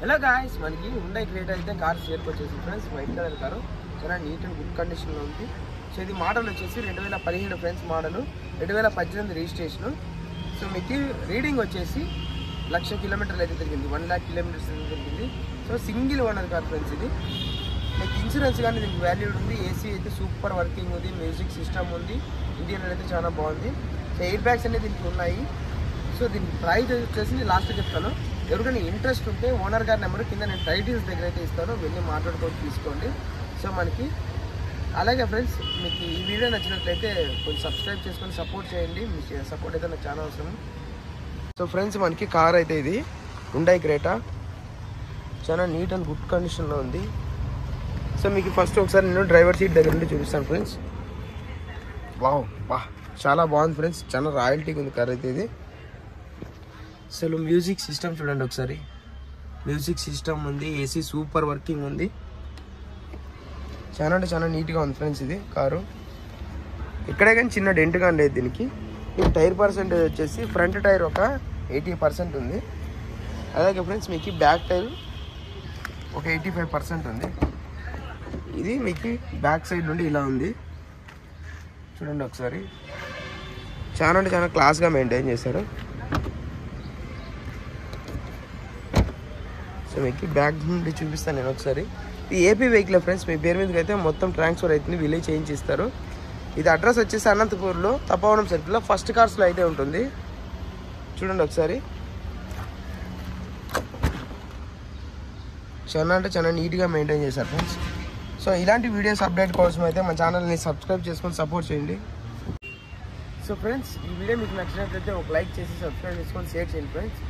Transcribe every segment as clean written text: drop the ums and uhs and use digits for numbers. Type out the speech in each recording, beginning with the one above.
Hello guys, మనకి Hyundai Creta అయితే car చేరుకొచ్చేసి ఫ్రెండ్స్. వైట్ కలర్ కారు చాలా నీట్ అండ్ గుడ్ కండిషన్లో ఉంది. సో ఇది మోడల్ వచ్చేసి 2017 ఫ్రెండ్స్ మోడల్, 2018 రిజిస్ట్రేషన్. సో మీకు రీడింగ్ వచ్చేసి 1,00,000 కిలోమీటర్లు అయితే తిరిగింది, 1,00,000 కిలోమీటర్స్ అయితే తిరిగింది. So single owner car friends ఇది. మీకు ఇన్సూరెన్స్ కానీ దీనికి వాల్యూడ్ ఉంది. ఏసీ అయితే సూపర్ వర్కింగ్ ఉంది, మ్యూజిక్ సిస్టమ్ ఉంది, ఇంటీరియర్ అయితే చాలా బాగుంది. సో ఎయిర్ బ్యాగ్స్ అనేది దీనికి ఉన్నాయి. సో దీనికి ప్రైస్ వచ్చేసి లాస్ట్ చెప్తాను. ఎవరికైనా ఇంట్రెస్ట్ ఉంటే ఓనర్ గారి నెంబర్ కింద నేను టైటిల్స్ దగ్గర అయితే ఇస్తాను, వెళ్ళి మాట్లాడుకొని తీసుకోండి. సో మనకి అలాగే ఫ్రెండ్స్, మీకు ఈ వీడియో నచ్చినట్లయితే కొంచెం సబ్స్క్రైబ్ చేసుకొని సపోర్ట్ చేయండి. మీ సపోర్ట్ అయితే నాకు చాలా అవసరం. సో ఫ్రెండ్స్, మనకి కార్ అయితే ఇది హుండై క్రెటా చాలా నీట్ అండ్ గుడ్ కండిషన్లో ఉంది. సో మీకు ఫస్ట్ ఒకసారి నేను డ్రైవర్ సీట్ దగ్గర నుండి చూపిస్తాను ఫ్రెండ్స్. వా చాలా బాగుంది ఫ్రెండ్స్, చాలా రాయల్టీగా ఉంది కార్ అయితే ఇది. అసలు మ్యూజిక్ సిస్టమ్ చూడండి ఒకసారి, మ్యూజిక్ సిస్టమ్ ఉంది, ఏసీ సూపర్ వర్కింగ్ ఉంది. చాలా అంటే చాలా నీట్గా ఉంది ఫ్రెండ్స్ ఇది కారు. ఇక్కడే కానీ చిన్న డెంట్ కానీ లేదు దీనికి. ఈ టైర్ పర్సెంటేజ్ వచ్చేసి ఫ్రంట్ టైర్ ఒక 80% ఉంది. అలాగే ఫ్రెండ్స్ మీకు బ్యాక్ టైర్ ఒక 85% ఉంది. ఇది మీకు బ్యాక్ సైడ్ నుండి ఇలా ఉంది చూడండి ఒకసారి. చాలా అంటే చాలా క్లాస్గా మెయింటైన్ చేశారు. సో మీకు బ్యాక్ నుండి చూపిస్తాను నేను ఒకసారి. ఇది ఏపీ వెహికల్ ఫ్రెండ్స్, మీ పేరు మీదకి అయితే మొత్తం ట్రాన్స్ఫర్ అవుతుంది, విలేజ్ చేంజ్ ఇస్తారు. ఇది అడ్రస్ వచ్చేసి అనంతపూర్లో తపోవనం సర్కిల్లో ఫస్ట్ కార్స్లో అయితే ఉంటుంది. చూడండి ఒకసారి. చాలా అంటే చాలా నీట్గా మెయింటైన్ చేశారు ఫ్రెండ్స్. సో ఇలాంటి వీడియోస్ అప్డేట్ కోసం అయితే మన ఛానల్ని సబ్స్క్రైబ్ చేసుకొని సపోర్ట్ చేయండి. సో ఫ్రెండ్స్, ఈ వీడియో మీకు నచ్చినట్లయితే ఒక లైక్ చేసి సబ్స్క్రైబ్ చేసుకొని షేర్ చేయండి ఫ్రెండ్స్.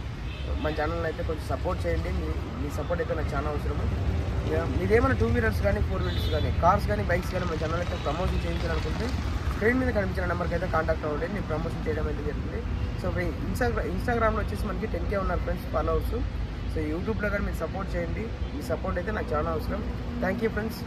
మన ఛానల్ని అయితే కొంచెం సపోర్ట్ చేయండి. మీ సపోర్ట్ అయితే నాకు చాలా అవసరము. మీరేమైనా 2 వీలర్స్ కానీ 4 వీలర్స్ కానీ కార్స్ కానీ బైక్స్ కానీ మన ఛానల్ అయితే ప్రమోషన్ చేయించాలనుకుంటే స్క్రీన్ మీద కనిపించిన నెంబర్కి అయితే కాంటాక్ట్ అవ్వండి, నేను ప్రమోషన్ చేయడం అయితే జరుగుతుంది. సో ఇన్స్టాగ్రామ్లో వచ్చేసి మనకి 10K ఉన్నారు ఫ్రెండ్స్ ఫాలోవర్స్. సో యూట్యూబ్లో కానీ మీరు సపోర్ట్ చేయండి, మీ సపోర్ట్ అయితే నాకు చాలా అవసరం. Thank you friends.